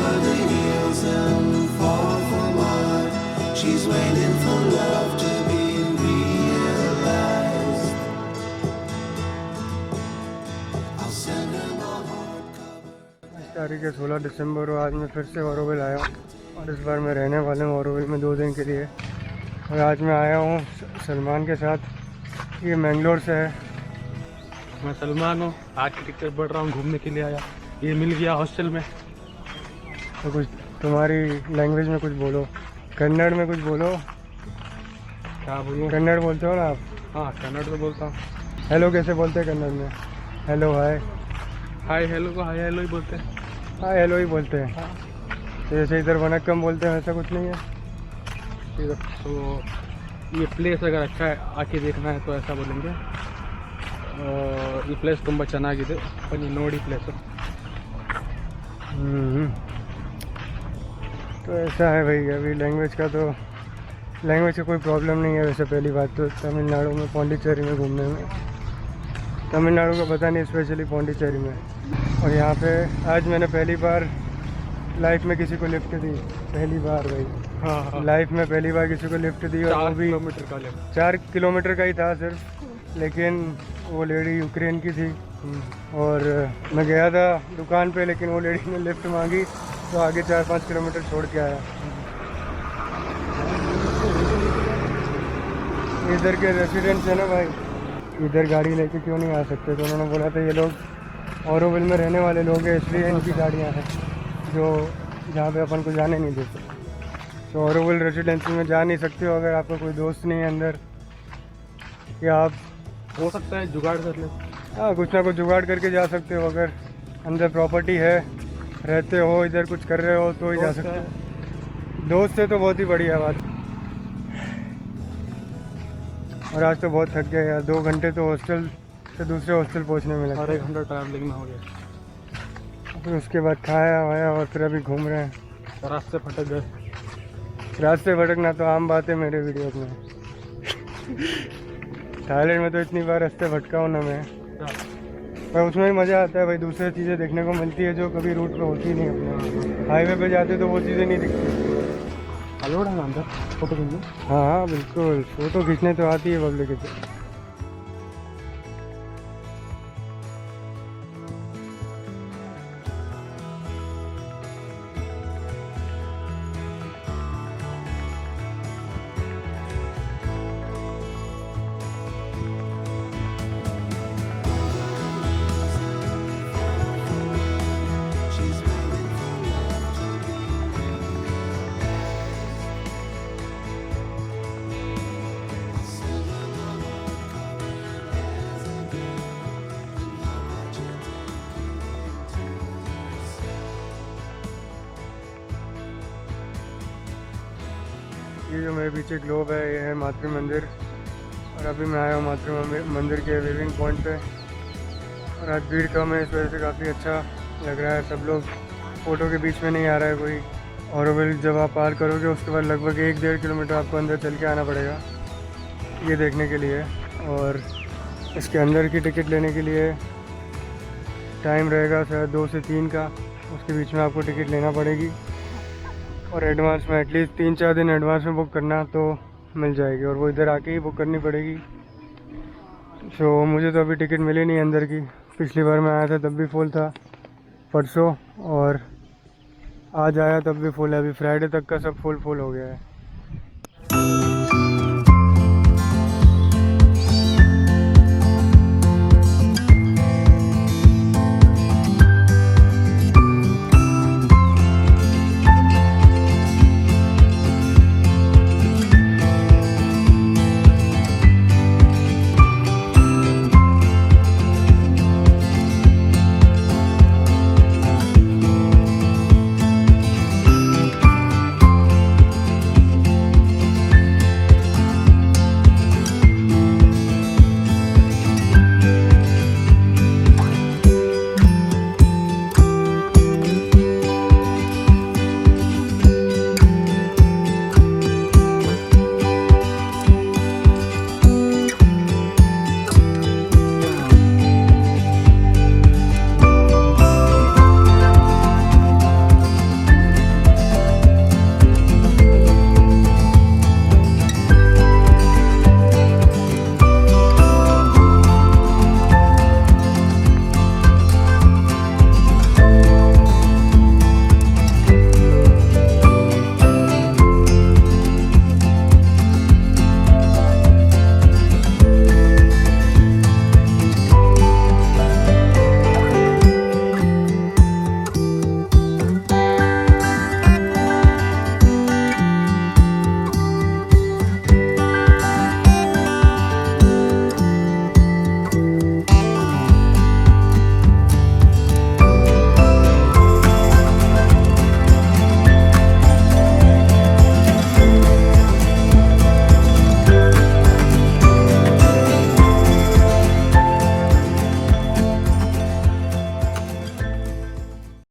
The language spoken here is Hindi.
over the hills and fall for mud. She's waiting for love to be realized. I'll send her my heart cover. तारीख है 16 दिसंबर और आज मैं फिर से ऑरोविल आया हूँ और इस बार मैं रहने वाला हूँ ऑरोविल में 2 दिन के लिए। और आज मैं आया हूँ सलमान के साथ। ये मैंगलोर से है। मैं सलमान हूँ, आज की टिकट बढ़ रहा हूँ, घूमने के लिए आया। ये मिल गया हॉस्टल में। तो कुछ तुम्हारी लैंग्वेज में कुछ बोलो, कन्नड़ में कुछ बोलो। क्या बोलूँ? कन्नड़ बोलते हो ना आप? हाँ, कन्नड़ तो बोलता हूँ। हेलो कैसे बोलते हैं कन्नड़ में? Hello hi. हाय हेलो को हाय हेलो ही बोलते हैं। हाँ हेलो ही बोलते हैं। तो जैसे इधर वनक्कम बोलते हैं वैसा कुछ नहीं है? तो ये प्लेस अगर अच्छा है, आके देखना है तो ऐसा बोलेंगे। ಈ ಪ್ಲೇಸ್ ತುಂಬ ಚೆನ್ನಾಗಿದೆ, ಬನ್ನಿ ನೋಡಿ ಪ್ಲೇಸು। तो ऐसा है भाई, अभी लैंग्वेज का कोई प्रॉब्लम नहीं है। वैसे पहली बात तो तमिलनाडु में पौंडीचेरी में घूमने में, तमिलनाडु का पता नहीं, स्पेशली पौंडीचेरी में। और यहाँ पे आज मैंने पहली बार लाइफ में किसी को लिफ्ट दी, पहली बार भाई। हाँ हाँ, लाइफ में पहली बार किसी को लिफ्ट दी, और वो 4 भी किलोमीटर का लिफ्ट। 4 किलोमीटर का ही था सिर्फ, लेकिन वो लेडी यूक्रेन की थी। और मैं गया था दुकान पे, लेकिन वो लेडी ने लिफ्ट मांगी तो आगे 4-5 किलोमीटर छोड़ के आया। इधर के रेसिडेंट्स है ना भाई, इधर गाड़ी लेके क्यों नहीं आ सकते? तो उन्होंने बोला था ये लोग ऑरोविल में रहने वाले लोग हैं, इसलिए इनकी गाड़ियाँ हैं जो जहाँ पे अपन को जाने नहीं देते। तो ऑरोविल रेसिडेंसी में जा नहीं सकते हो अगर आपका कोई दोस्त नहीं है अंदर, या आप हो सकता है जुगाड़ कर ले। हाँ कुछ ना कुछ जुगाड़ करके जा सकते हो। अगर अंदर प्रॉपर्टी है, रहते हो, इधर कुछ कर रहे हो तो ही जा सकते हो। दोस्त है तो बहुत ही बढ़िया बात। और आज तो बहुत थक गए यार, 2 घंटे तो हॉस्टल से दूसरे हॉस्टल पहुंचने में लगे। और 1 घंटा ट्रैवलिंग में हो गया। फिर उसके बाद खाया वाया और फिर अभी घूम रहे हैं। रास्ते फटक गए। रास्ते भटकना तो आम बात है मेरे वीडियो में। थाईलैंड में तो इतनी बार रास्ते भटका हूँ ना मैं, पर उसमें भी मज़ा आता है भाई। दूसरी चीज़ें देखने को मिलती है जो कभी रूट पे होती नहीं अपने। हाईवे पे जाते तो वो चीज़ें नहीं दिखती। अलोड़ है अंदर फोटो खींचने? हाँ हाँ बिल्कुल, फ़ोटो खींचने तो आती है पब्लिक की। She's waiting for love to be realized. I'll send her my heart covered as a gift, and how much you take it into yourself. ये जो मेरे पीछे ग्लोब है ये है मातृ मंदिर। और अभी मैं आया हूँ मातृ मंदिर के विविंग पॉइंट पे। और आज भीड़ कम है, इस वजह से काफ़ी अच्छा लग रहा है। सब लोग फ़ोटो के बीच में नहीं आ रहा है कोई। ऑरोविल जब आप पार करोगे उसके बाद लगभग 1-1.5 किलोमीटर आपको अंदर चल के आना पड़ेगा ये देखने के लिए। और इसके अंदर की टिकट लेने के लिए टाइम रहेगा शायद 2 से 3 का, उसके बीच में आपको टिकट लेना पड़ेगी। और एडवांस में एटलीस्ट 3-4 दिन एडवांस में बुक करना तो मिल जाएगी, और वो इधर आके ही बुक करनी पड़ेगी। सो मुझे तो अभी टिकट मिली नहीं अंदर की। पिछली बार मैं आया था तब भी फुल था, परसों, और आज आया तब भी फुल है। अभी फ्राइडे तक का सब फुल हो गया है।